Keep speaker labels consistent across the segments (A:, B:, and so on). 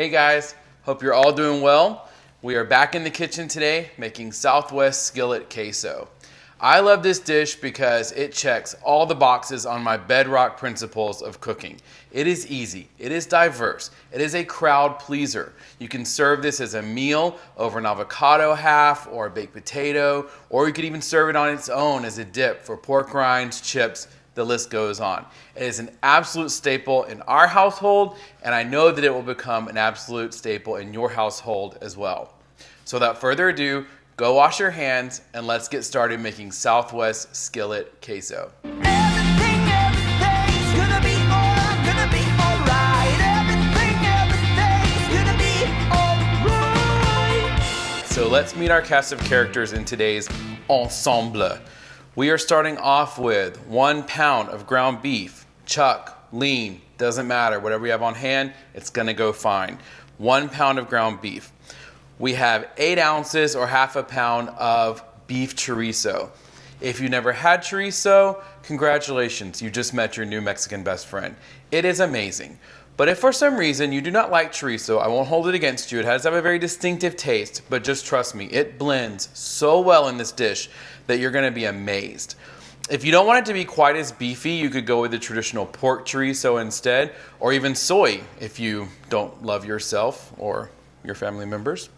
A: Hey guys, hope you're all doing well. We are back in the kitchen today making Southwest Skillet Queso. I love this dish because it checks all the boxes on my bedrock principles of cooking. It is easy, it is diverse, it is a crowd pleaser. You can serve this as a meal over an avocado half or a baked potato, or you could even serve it on its own as a dip for pork rinds, chips, the list goes on. It is an absolute staple in our household, and I know that it will become an absolute staple in your household as well. So without further ado, go wash your hands and let's get started making Southwest Skillet Queso. So let's meet our cast of characters in today's ensemble. We are starting off with 1 pound of ground beef, chuck, lean, doesn't matter. Whatever you have on hand, it's gonna go fine. 1 pound of ground beef. We have 8 ounces or half a pound of beef chorizo. If you never had chorizo, congratulations, you just met your new Mexican best friend. It is amazing. But if for some reason you do not like chorizo, I won't hold it against you. It has to have a very distinctive taste, but just trust me, it blends so well in this dish that you're gonna be amazed. If you don't want it to be quite as beefy, you could go with the traditional pork chorizo instead, or even soy if you don't love yourself or your family members.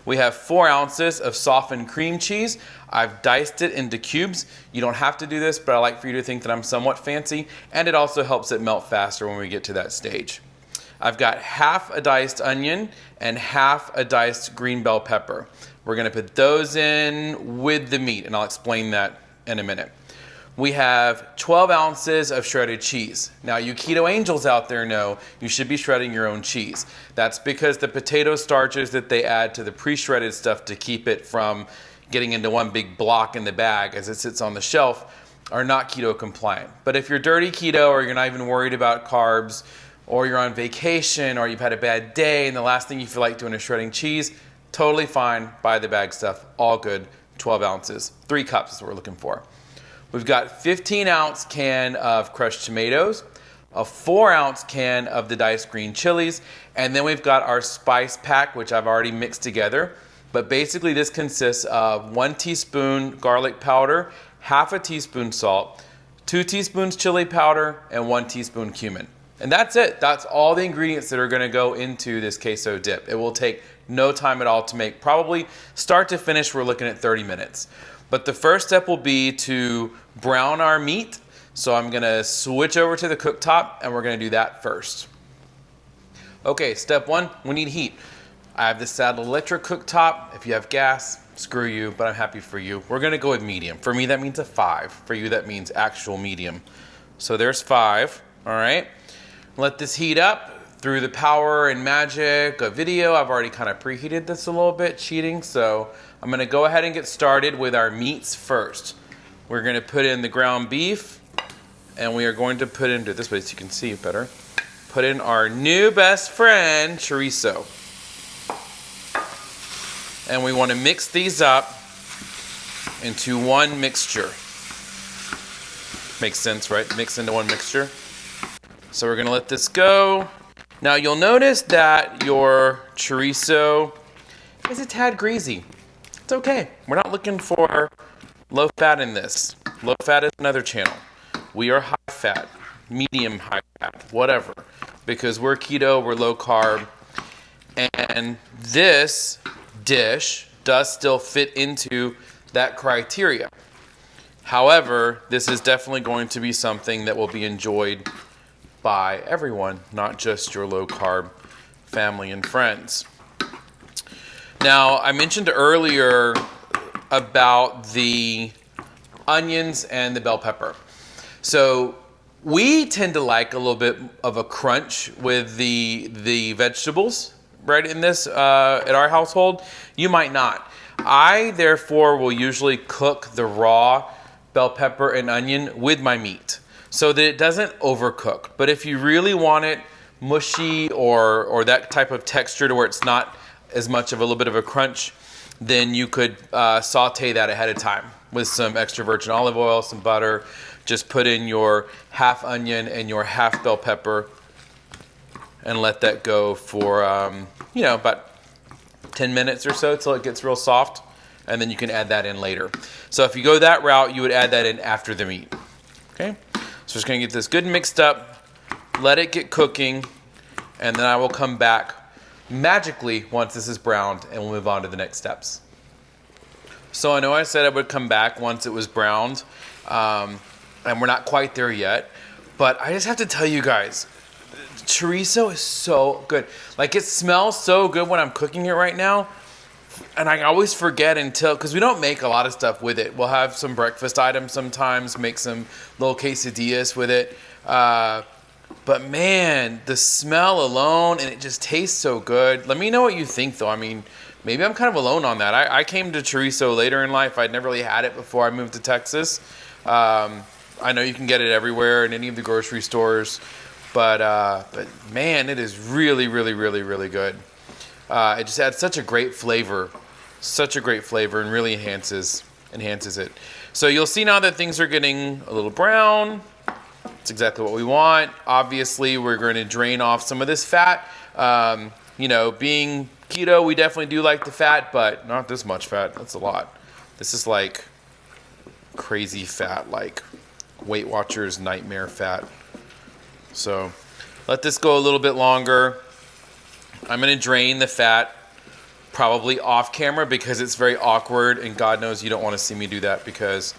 A: We have 4 ounces of softened cream cheese. I've diced it into cubes. You don't have to do this, but I like for you to think that I'm somewhat fancy, and it also helps it melt faster when we get to that stage. I've got half a diced onion and half a diced green bell pepper. We're gonna put those in with the meat, and I'll explain that in a minute. We have 12 ounces of shredded cheese. Now, you keto angels out there know you should be shredding your own cheese. That's because the potato starches that they add to the pre-shredded stuff to keep it from getting into one big block in the bag as it sits on the shelf are not keto compliant. But if you're dirty keto, or you're not even worried about carbs, or you're on vacation, or you've had a bad day and the last thing you feel like doing is shredding cheese, totally fine, buy the bag stuff, all good, 12 ounces, 3 cups is what we're looking for. We've got 15-ounce can of crushed tomatoes, a 4-ounce can of the diced green chilies, and then we've got our spice pack, which I've already mixed together. But basically this consists of 1 teaspoon garlic powder, half a teaspoon salt, 2 teaspoons chili powder, and 1 teaspoon cumin. And that's it. That's all the ingredients that are gonna go into this queso dip. It will take no time at all to make. Probably start to finish, we're looking at 30 minutes. But the first step will be to brown our meat. So I'm gonna switch over to the cooktop and we're gonna do that first. Okay, step 1, we need heat. I have this Saddle electric cooktop. If you have gas, screw you, but I'm happy for you. We're gonna go with medium. For me, that means a 5. For you, that means actual medium. So there's 5, all right? Let this heat up. Through the power and magic of video, I've already kind of preheated this a little bit, cheating, so I'm gonna go ahead and get started with our meats first. We're gonna put in the ground beef, and we are going to put into this way so you can see better. Put in our new best friend, chorizo. And we wanna mix these up into one mixture. Makes sense, right? Mix into one mixture. So we're gonna let this go. Now you'll notice that your chorizo is a tad greasy. It's okay. We're not looking for low fat in this. Low fat is another channel. We are high fat, medium high fat, whatever. Because we're keto, we're low carb. And this dish does still fit into that criteria. However, this is definitely going to be something that will be enjoyed by everyone, not just your low carb family and friends. Now, I mentioned earlier about the onions and the bell pepper. So we tend to like a little bit of a crunch with the vegetables, right, in this, at our household. You might not. I, therefore, will usually cook the raw bell pepper and onion with my meat, so that it doesn't overcook. But if you really want it mushy or that type of texture to where it's not as much of a little bit of a crunch, then you could saute that ahead of time with some extra virgin olive oil, some butter. Just put in your half onion and your half bell pepper and let that go for, about 10 minutes or so till it gets real soft. And then you can add that in later. So if you go that route, you would add that in after the meat. Okay? So just gonna get this good mixed up, let it get cooking, and then I will come back magically once this is browned and we'll move on to the next steps. So I know I said I would come back once it was browned, and we're not quite there yet, but I just have to tell you guys, chorizo is so good. Like, it smells so good when I'm cooking it right now. And I always forget because we don't make a lot of stuff with it. We'll have some breakfast items sometimes, make some little quesadillas with it. But man, the smell alone, and it just tastes so good. Let me know what you think though. I mean, maybe I'm kind of alone on that. I came to chorizo later in life. I'd never really had it before I moved to Texas. I know you can get it everywhere in any of the grocery stores. But man, it is really, really, really, really good. It just adds such a great flavor, and really enhances it. So you'll see now that things are getting a little brown. It's exactly what we want. Obviously, we're going to drain off some of this fat. Being keto, we definitely do like the fat, but not this much fat. That's a lot. This is like crazy fat, like Weight Watchers nightmare fat. So let this go a little bit longer. I'm going to drain the fat probably off camera because it's very awkward, and God knows you don't want to see me do that because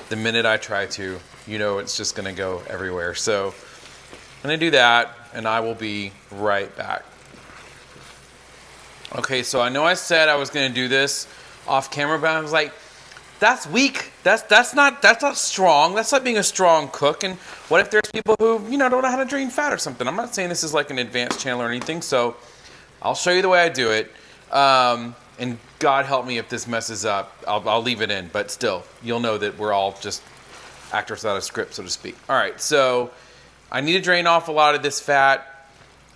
A: the minute I try to, it's just going to go everywhere. So I'm going to do that, and I will be right back. Okay, so I know I said I was going to do this off camera, but I was like, that's weak. That's not strong. That's not being a strong cook. And what if there's people who, don't know how to drain fat or something? I'm not saying this is like an advanced channel or anything, so I'll show you the way I do it. And God help me if this messes up. I'll leave it in, but still, you'll know that we're all just actors without a script, so to speak. All right, so I need to drain off a lot of this fat.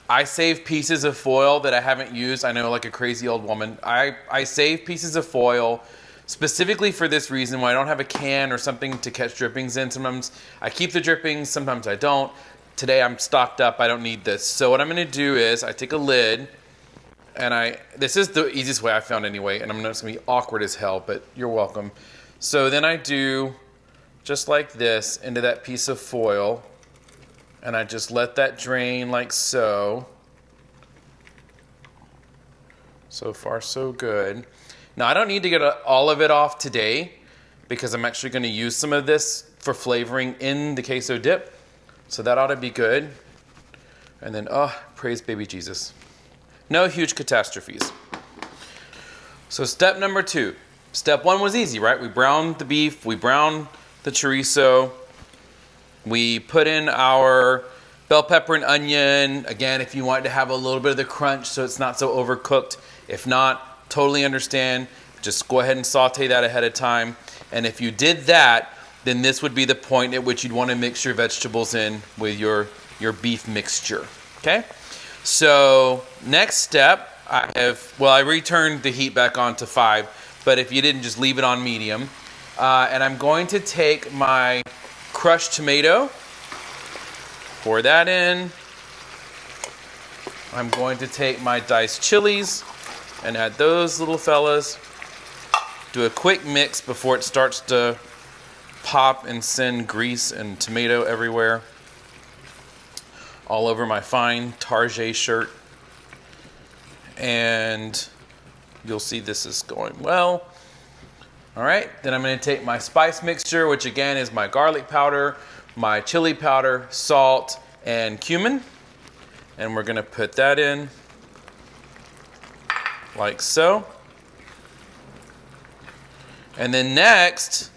A: I save pieces of foil that I haven't used. I know, like a crazy old woman. I save pieces of foil specifically for this reason. When I don't have a can or something to catch drippings in, sometimes I keep the drippings, sometimes I don't. Today I'm stocked up, I don't need this. So what I'm gonna do is I take a lid, and this is the easiest way I found anyway, and I'm not gonna be awkward as hell, but you're welcome. So then I do just like this into that piece of foil, and I just let that drain like so. So far, so good. Now, I don't need to get all of it off today because I'm actually going to use some of this for flavoring in the queso dip. So that ought to be good. And then, praise baby Jesus. No huge catastrophes. So step number 2. Step 1 was easy, right? We browned the beef. We browned the chorizo. We put in our bell pepper and onion. Again, if you want to have a little bit of the crunch so it's not so overcooked. If not, totally understand. Just go ahead and saute that ahead of time. And if you did that, then this would be the point at which you'd want to mix your vegetables in with your beef mixture. Okay? So next step, I returned the heat back on to 5, but if you didn't, just leave it on medium. And I'm going to take my crushed tomato, pour that in. I'm going to take my diced chilies and add those little fellas. Do a quick mix before it starts to pop and send grease and tomato everywhere. All over my fine Target shirt. And you'll see this is going well. All right, then I'm going to take my spice mixture, which again is my garlic powder, my chili powder, salt, and cumin. And we're going to put that in like so. And then next,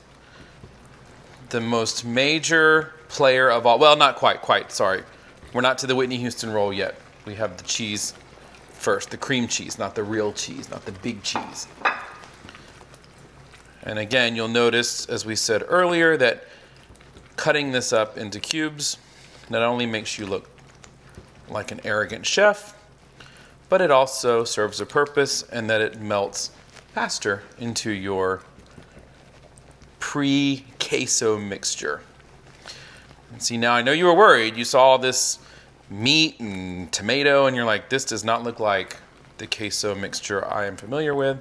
A: the most major player of all, well, not quite, sorry. We're not to the Whitney Houston roll yet. We have the cheese first, the cream cheese, not the real cheese, not the big cheese. And again, you'll notice, as we said earlier, that cutting this up into cubes not only makes you look like an arrogant chef, but it also serves a purpose in that it melts faster into your pre-queso mixture. And see, now I know you were worried. You saw all this meat and tomato, and you're like, this does not look like the queso mixture I am familiar with.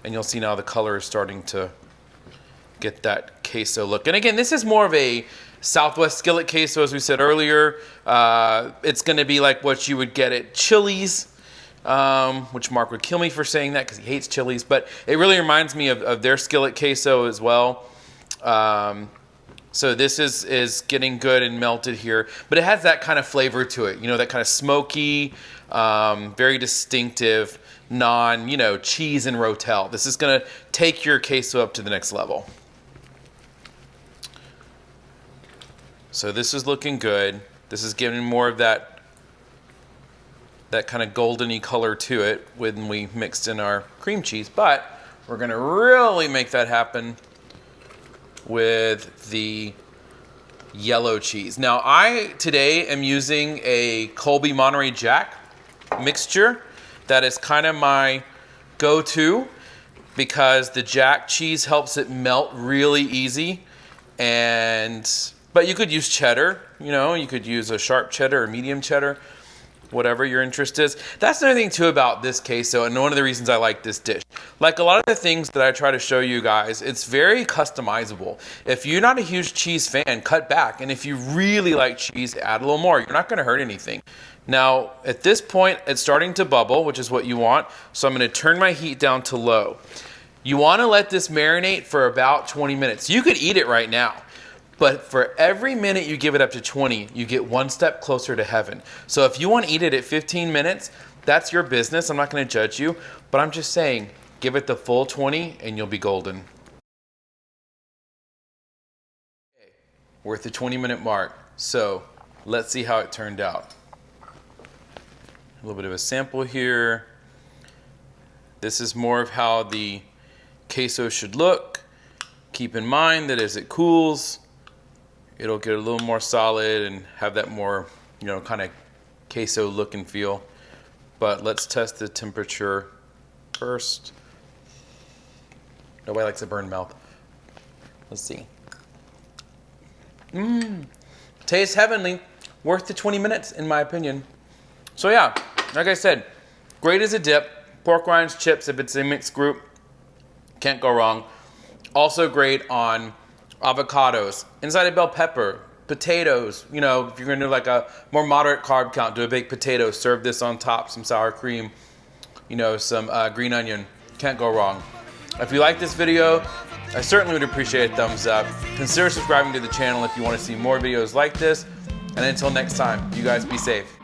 A: And you'll see now the color is starting to get that queso look. And again, this is more of a Southwest skillet queso, as we said earlier. It's gonna be like what you would get at Chili's, which Mark would kill me for saying that because he hates Chili's, but it really reminds me of their skillet queso as well. So this is getting good and melted here, but it has that kind of flavor to it, you know, that kind of smoky, very distinctive, cheese and rotel. This is gonna take your queso up to the next level. So this is looking good. This is giving more of that kind of goldeny color to it when we mixed in our cream cheese, but we're gonna really make that happen with the yellow cheese. Now I today am using a Colby Monterey Jack mixture. That is kind of my go-to because the Jack cheese helps it melt really easy. But you could use cheddar, you could use a sharp cheddar or medium cheddar, whatever your interest is. That's another thing too about this queso, and one of the reasons I like this dish. Like a lot of the things that I try to show you guys, it's very customizable. If you're not a huge cheese fan, cut back. And if you really like cheese, add a little more. You're not gonna hurt anything. Now, at this point, it's starting to bubble, which is what you want. So I'm gonna turn my heat down to low. You wanna let this marinate for about 20 minutes. You could eat it right now. But for every minute you give it up to 20, you get one step closer to heaven. So if you want to eat it at 15 minutes, that's your business. I'm not going to judge you, but I'm just saying, give it the full 20 and you'll be golden. Okay, we're at the 20-minute mark. So let's see how it turned out. A little bit of a sample here. This is more of how the queso should look. Keep in mind that as it cools, it'll get a little more solid and have that more, kind of queso look and feel. But let's test the temperature first. Nobody likes a burned mouth. Let's see. Tastes heavenly. Worth the 20 minutes, in my opinion. So yeah, like I said, great as a dip. Pork rinds, chips, if it's a mixed group, can't go wrong. Also great on avocados, inside a bell pepper, potatoes. If you're gonna do like a more moderate carb count, do a baked potato, serve this on top, some sour cream, some green onion. Can't go wrong. If you like this video, I certainly would appreciate a thumbs up. Consider subscribing to the channel if you want to see more videos like this. And until next time, you guys be safe.